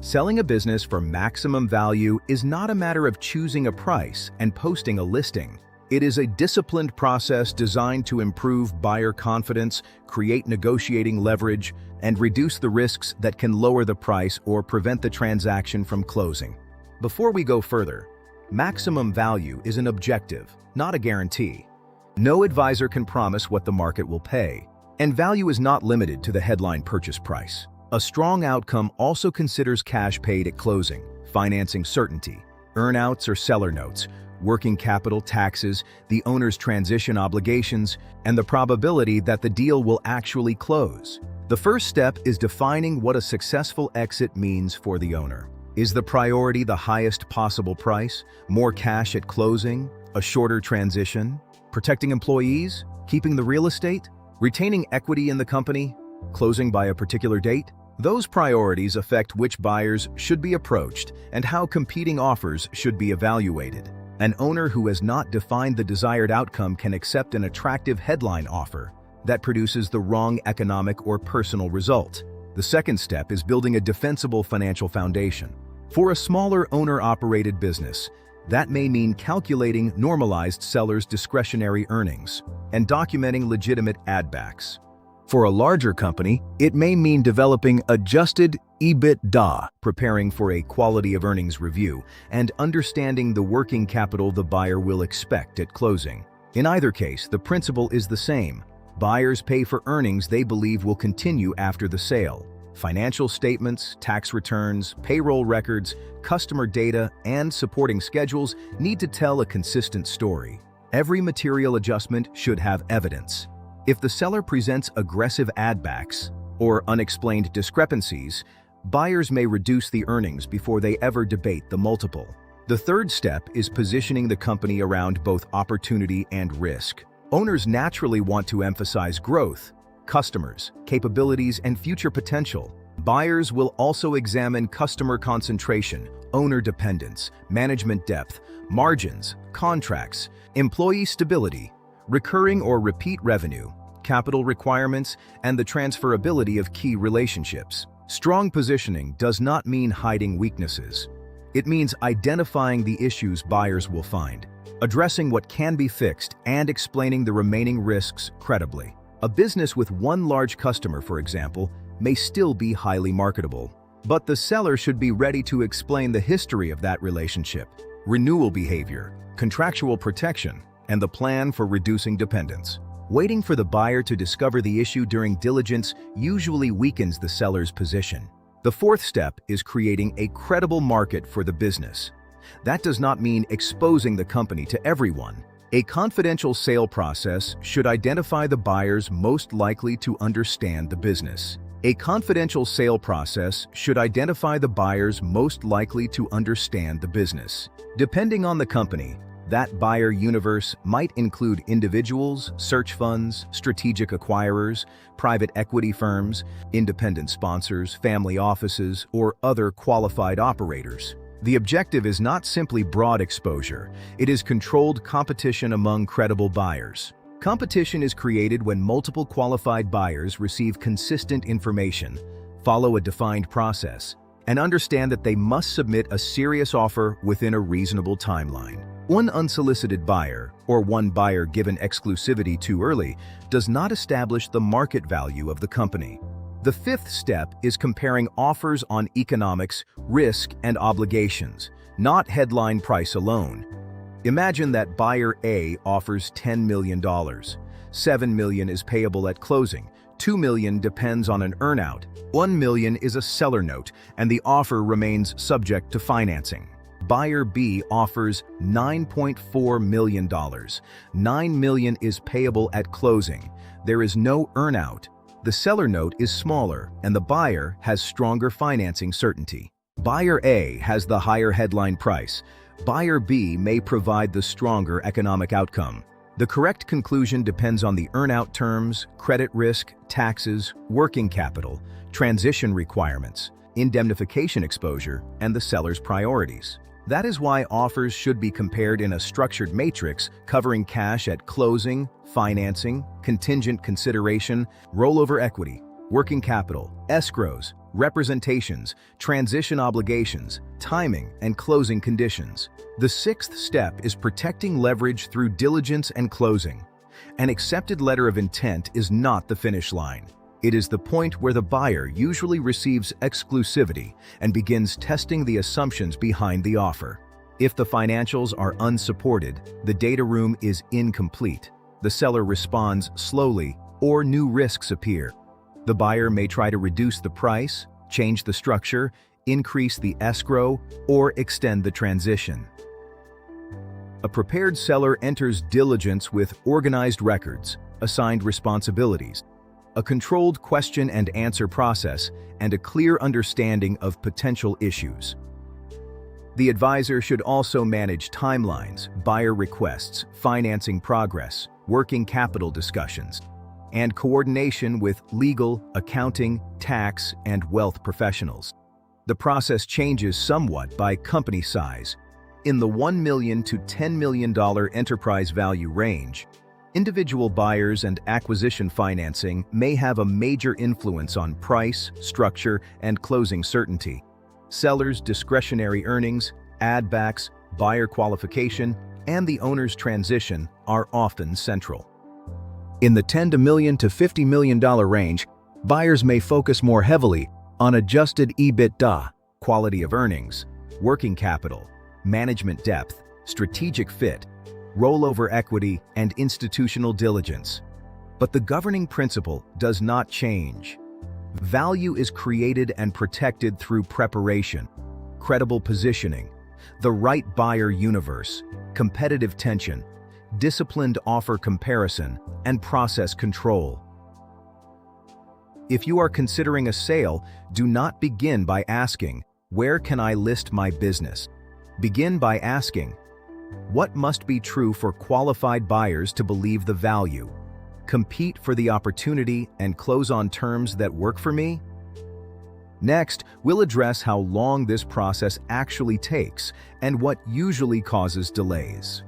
Selling a business for maximum value is not a matter of choosing a price and posting a listing. It is a disciplined process designed to improve buyer confidence, create negotiating leverage, and reduce the risks that can lower the price or prevent the transaction from closing. Before we go further, maximum value is an objective, not a guarantee. No advisor can promise what the market will pay, and value is not limited to the headline purchase price. A strong outcome also considers cash paid at closing, financing certainty, earnouts or seller notes, working capital, taxes, the owner's transition obligations, and the probability that the deal will actually close. The first step is defining what a successful exit means for the owner. Is the priority the highest possible price, more cash at closing, a shorter transition, protecting employees, keeping the real estate, retaining equity in the company, closing by a particular date? Those priorities affect which buyers should be approached and how competing offers should be evaluated. An owner who has not defined the desired outcome can accept an attractive headline offer that produces the wrong economic or personal result. The second step is building a defensible financial foundation. For a smaller owner-operated business, that may mean calculating normalized sellers' discretionary earnings and documenting legitimate add-backs. For a larger company, it may mean developing adjusted EBITDA, preparing for a quality of earnings review, and understanding the working capital the buyer will expect at closing. In either case, the principle is the same. Buyers pay for earnings they believe will continue after the sale. Financial statements, tax returns, payroll records, customer data, and supporting schedules need to tell a consistent story. Every material adjustment should have evidence. If the seller presents aggressive add-backs or unexplained discrepancies, buyers may reduce the earnings before they ever debate the multiple. The third step is positioning the company around both opportunity and risk. Owners naturally want to emphasize growth, customers, capabilities, and future potential. Buyers will also examine customer concentration, owner dependence, management depth, margins, contracts, employee stability, recurring or repeat revenue, capital requirements, and the transferability of key relationships. Strong positioning does not mean hiding weaknesses. It means identifying the issues buyers will find, addressing what can be fixed, and explaining the remaining risks credibly. A business with one large customer, for example, may still be highly marketable, but the seller should be ready to explain the history of that relationship, renewal behavior, contractual protection, and the plan for reducing dependence. Waiting for the buyer to discover the issue during diligence usually weakens the seller's position. The fourth step is creating a credible market for the business. That does not mean exposing the company to everyone. A confidential sale process should identify the buyers most likely to understand the business. A confidential sale process should identify the buyers most likely to understand the business. Depending on the company, that buyer universe might include individuals, search funds, strategic acquirers, private equity firms, independent sponsors, family offices, or other qualified operators. The objective is not simply broad exposure, it is controlled competition among credible buyers. Competition is created when multiple qualified buyers receive consistent information, follow a defined process, and understand that they must submit a serious offer within a reasonable timeline. One unsolicited buyer, or one buyer given exclusivity too early, does not establish the market value of the company. The fifth step is comparing offers on economics, risk, and obligations, not headline price alone. Imagine that buyer A offers $10 million. $7 million is payable at closing. $2 million depends on an earnout. $1 million is a seller note, and the offer remains subject to financing. Buyer B offers $9.4 million. $9 million is payable at closing. There is no earnout. The seller note is smaller, and the buyer has stronger financing certainty. Buyer A has the higher headline price. Buyer B may provide the stronger economic outcome. The correct conclusion depends on the earnout terms, credit risk, taxes, working capital, transition requirements, indemnification exposure, and the seller's priorities. That is why offers should be compared in a structured matrix covering cash at closing, financing, contingent consideration, rollover equity, working capital, escrows, representations, transition obligations, timing, and closing conditions. The sixth step is protecting leverage through diligence and closing. An accepted letter of intent is not the finish line. It is the point where the buyer usually receives exclusivity and begins testing the assumptions behind the offer. If the financials are unsupported, the data room is incomplete, the seller responds slowly, or new risks appear. The buyer may try to reduce the price, change the structure, increase the escrow, or extend the transition. A prepared seller enters diligence with organized records, assigned responsibilities, a controlled question and answer process, and a clear understanding of potential issues. The advisor should also manage timelines, buyer requests, financing progress, working capital discussions, and coordination with legal, accounting, tax, and wealth professionals. The process changes somewhat by company size. In the $1 million to $10 million enterprise value range, individual buyers and acquisition financing may have a major influence on price, structure, and closing certainty. Sellers' discretionary earnings, add-backs, buyer qualification, and the owner's transition are often central. In the $10 million to $50 million range, buyers may focus more heavily on adjusted EBITDA, quality of earnings, working capital, management depth, strategic fit, rollover equity, and institutional diligence. But the governing principle does not change. Value is created and protected through preparation, credible positioning, the right buyer universe, competitive tension, disciplined offer comparison, and process control. If you are considering a sale, do not begin by asking, "Where can I list my business?" Begin by asking, "What must be true for qualified buyers to believe the value? Compete for the opportunity and close on terms that work for me?" Next, we'll address how long this process actually takes and what usually causes delays.